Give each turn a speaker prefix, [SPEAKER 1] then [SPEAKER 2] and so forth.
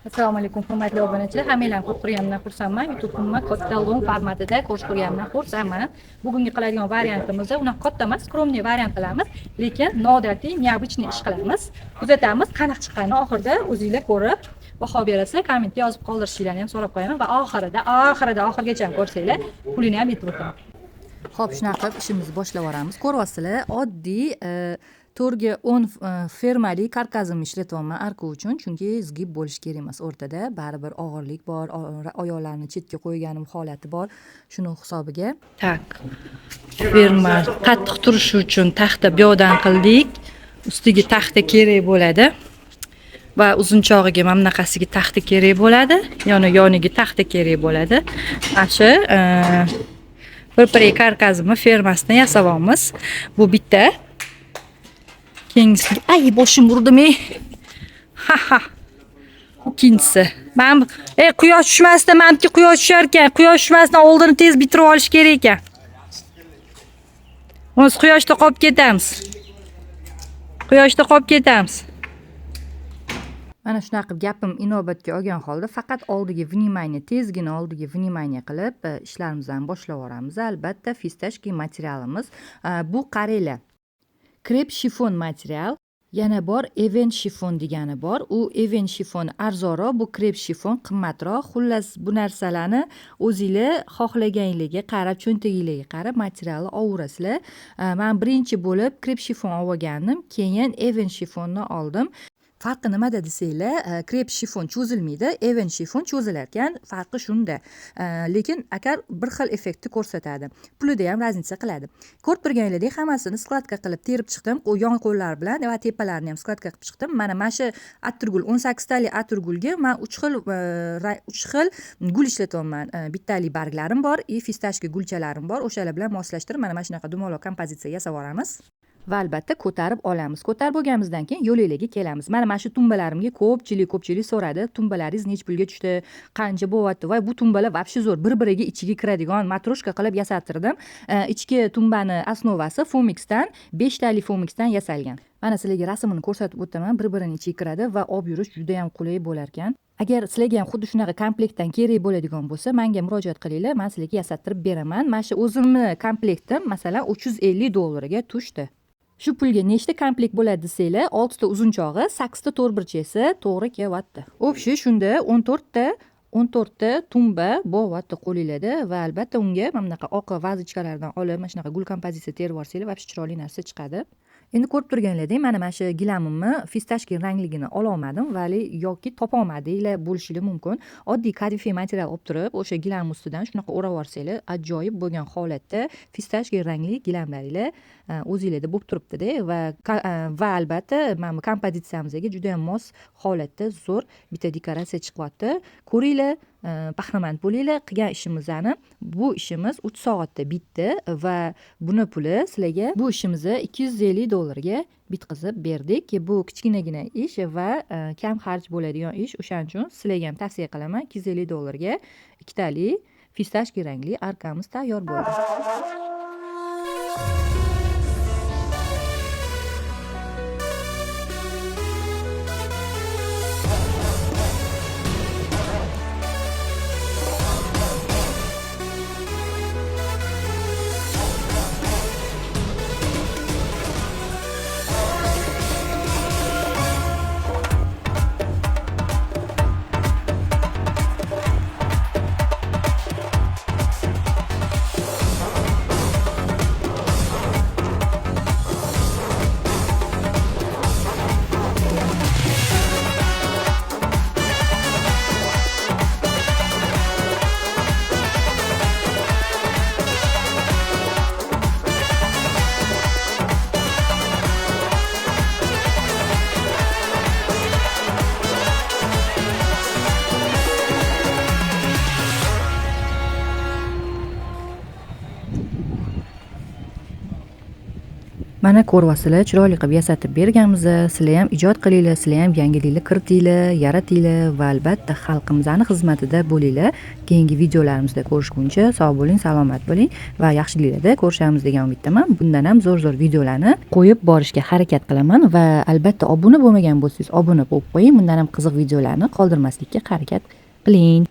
[SPEAKER 1] Assalomu alaykum hurmatli obunachilar. Hammanglarni ko'rib turganimdan xursandman. YouTube'imni katta long formatida ko'rib turganimdan xursandman. Bugungi qiladigan variantimizda unaqa katta emas, skromniy variant qilamiz, lekin noodatiy, необычный ish qilamiz. Kuzatamiz, qanaqa chiqqanini oxirida o'zingizlar ko'rib baho berasizlar. Kommentga yozib qoldirishinglarni ham so'rab qo'yaman va oxirigacha ko'rsanglar, pulini ham yetib o'taman. Xo'p, shunaqa qilib ishimizni boshlab yuboramiz. Ko'ryapsizlar, oddiy 4x10 fermali karkazimni ishlatyapman arka uchun, chunki zgib bo'lishi kerak emas o'rtada. Baribir og'irlik bor, oyoqlarni chetga qo'yganim holati bor. Shuni hisobiga. Tak. Ferma qattiq turishi uchun taxta bu yoqdan qildik. Ustiga taxta kerak bo'ladi. Va uzunchog'iga mana bunaqasiga taxta kerak bo'ladi. Yoniga taxta kerak bo'ladi. Mana shu bir karkazimni fermasidan yasayapmiz. Bu bitta. Keyingisi, ay boshim urdim ey. Ha. Ikkinchisi. Men quyosh tushmasdan, menimki quyosh tushar ekan. Quyosh tushmasdan oldini tez bitirib olish kerak ekan. Biz quyoshda qolib ketamiz. Mana shunaqa qilib gapim inobatga olgan holda faqat oldiga vнимание, tezgina oldiga vнимание qilib ishlarimizni boshlab yuboramiz. Albatta, fistashki materialimiz bu qaranglar. Krep shifon material, yana bor even shifon degani bor. U even shifon arzonroq, bu krep shifon qimmatroq. Xullas, bu narsalarni o'zingizlar xohlaganingizga qarab, cho'ntagingizga qarab materialni olaverasizlar. Men birinchi bo'lib krep shifon olgandim, keyin even shifonni oldim. Farqi nimada desanglar, krep shifon cho'zilmaydi, even shifon cho'zilar ekan. Farqi shunda. Lekin agar bir xil effektni ko'rsatadi. Pulida ham raznica qiladi. Ko'rib turganinglardek hammasini skladka qilib terib chiqdim. Yon qo'llar bilan va tepalarini ham skladka qilib chiqdim. Mana shu atirgul 18 talik atirgulga men 3 xil gul ishlatyapman. Bittalik barglarim bor, fistashka gulchalarim bor. O'shalar bilan moslashtirib mana shunaqa dumaloq kompozitsiya yasab yuboramiz. Va albatta ko'tarib olamiz. Ko'tarib bo'lganimizdan keyin yo'linglarga kelamiz. Mana shu tumbalarimga ko'pchilik so'radi. Tumbalaringiz nech pulga tushdi? Qancha bo'lyapti? Va bu tumbalar vobshe zo'r, bir-biriga ichiga kiradigan matroshka qilib yasattirdim. Ichki tumbani osnovasi Fomixdan, 5 talik Fomixdan yasalgan. Mana sizlarga rasmini ko'rsatib o'taman. Bir-birining ichiga kiradi va olib yurish juda ham qulay bo'lar ekan. Agar sizlarga ham xuddi shunaqa komplektdan kerak bo'ladigan bo'lsa, menga murojaat qilinglar, men sizlarga yasattirib beraman. Mana shu o'zimni komplektim masalan $350 ga tushdi. Shu pulga nechta komplekt bo'ladi desanglar, 6 ta uzunchog'i, 8 ta to'rtburchasi to'g'ri kelyapti. O'bshi shunda 14 ta tumba bo'lyapti qo'linglarda va albatta unga mana bunaqa oq vazichkalardan olib, mana shunaqa gul kompozitsiya terib yuborsanglar, vobshe chiroyli narsa chiqadi. Endi ko'rib turganlaringdek, mana shu gilamimni fistashka rangligini ola olmadim, vali yoki topa olmadinglar bo'lishligi mumkin. Oddiy kadife material olib turib, o'sha gilam ustidan shunaqa o'rab olsanglar, ajoyib bo'lgan holatda fistashka rangli gilamlaringlar o'zingizlarda bo'lib turibdi-da va albatta mana bu kompozitsiyamizga juda ham mos holatda zo'r bitta dekoratsiya chiqyapti. Ko'ringlar, bahramand bo'linglar. Qilgan ishimizni, bu ishimiz 3 soatda bitdi va buni puli sizlarga bu ishimizni $250 ga bitkazib berdik. Bu kichkinagina ish va kam xarj bo'ladigan ish. O'shaning uchun sizlarga ham tavsiya qilaman. $250 ga ikkitalik fistashka rangli arkamiz tayyor bo'ldi. Mana ko'ryapsizlar, chiroyli qilib yasatib berganmiz. Sizlar ham ijod qilinglar, sizlar ham yangiliklar kiritinglar, yaratinglar va albatta xalqimizning xizmatida bo'linglar. Keyingi videolarimizda ko'rishguncha sog' bo'ling, salomat bo'ling va yaxshiliklarda ko'rishamiz degan umiddaman. Bundan ham zo'r videolarni qo'yib borishga harakat qilaman va albatta obuna bo'lmagan bo'lsangiz, obuna bo'lib qo'ying. Bundan ham qiziq videolarni qoldirmaslikka harakat qiling.